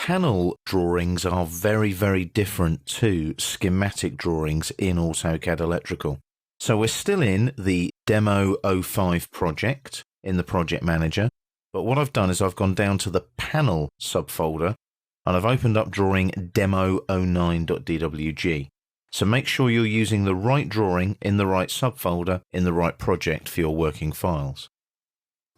panel drawings are very, very different to schematic drawings in AutoCAD Electrical. So we're still in the Demo 05 project in the project manager, but what I've done is I've gone down to the panel subfolder and I've opened up drawing demo09.dwg. So make sure you're using the right drawing in the right subfolder in the right project for your working files.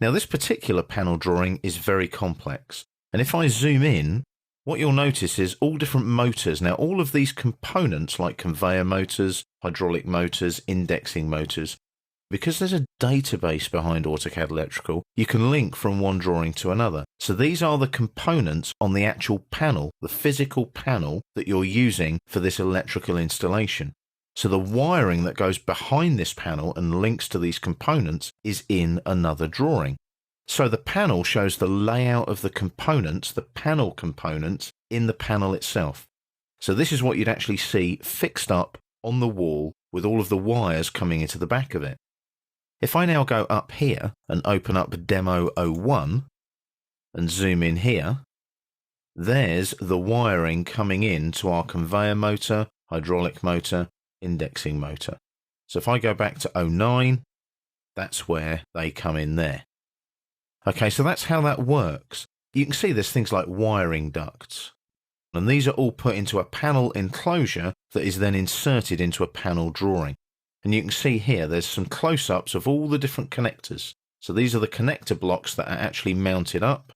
Now this particular panel drawing is very complex, and if I zoom in, what you'll notice is all different motors. Now all of these components like conveyor motors, hydraulic motors, indexing motors, because there's a database behind AutoCAD Electrical, you can link from one drawing to another. So these are the components on the actual panel, the physical panel that you're using for this electrical installation. So the wiring that goes behind this panel and links to these components is in another drawing. So the panel shows the layout of the components, the panel components, in the panel itself. So this is what you'd actually see fixed up on the wall with all of the wires coming into the back of it. If I now go up here and open up Demo 01 and zoom in here, there's the wiring coming in to our conveyor motor, hydraulic motor, indexing motor. So if I go back to 09, that's where they come in there. Okay, so that's how that works. You can see there's things like wiring ducts, and these are all put into a panel enclosure that is then inserted into a panel drawing. And you can see here there's some close-ups of all the different connectors. So these are the connector blocks that are actually mounted up,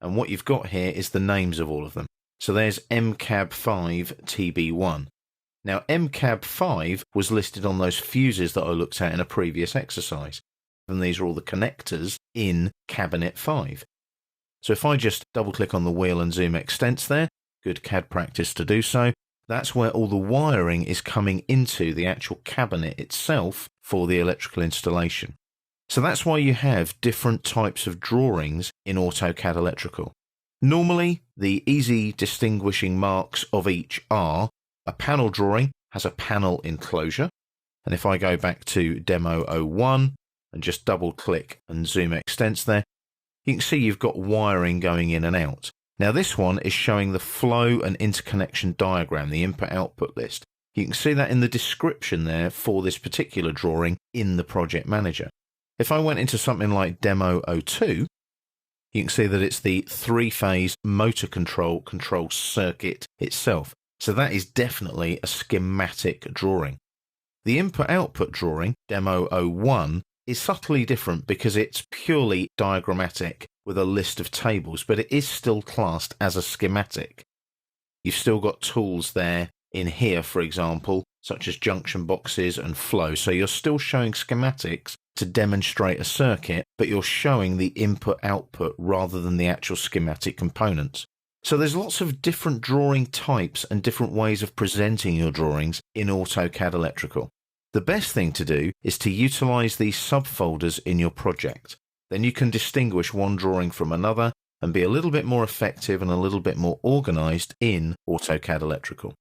and what you've got here is the names of all of them. So there's MCAB5 TB1. Now MCAB5 was listed on those fuses that I looked at in a previous exercise, and these are all the connectors in cabinet 5. So if I just double click on the wheel and zoom extents there, good CAD practice to do so, that's where all the wiring is coming into the actual cabinet itself for the electrical installation. So that's why you have different types of drawings in AutoCAD Electrical. Normally, the easy distinguishing marks of each are a panel drawing has a panel enclosure. And if I go back to Demo 01 and just double click and zoom extents there, you can see you've got wiring going in and out. Now this one is showing the flow and interconnection diagram, the input-output list. You can see that in the description there for this particular drawing in the project manager. If I went into something like Demo 02, you can see that it's the three-phase motor control circuit itself. So that is definitely a schematic drawing. The input-output drawing, Demo 01, is subtly different because it's purely diagrammatic with a list of tables, but it is still classed as a schematic. You've still got tools there in here, for example, such as junction boxes and flow. So you're still showing schematics to demonstrate a circuit, but you're showing the input-output rather than the actual schematic components. So there's lots of different drawing types and different ways of presenting your drawings in AutoCAD Electrical. The best thing to do is to utilize these subfolders in your project. Then you can distinguish one drawing from another and be a little bit more effective and a little bit more organized in AutoCAD Electrical.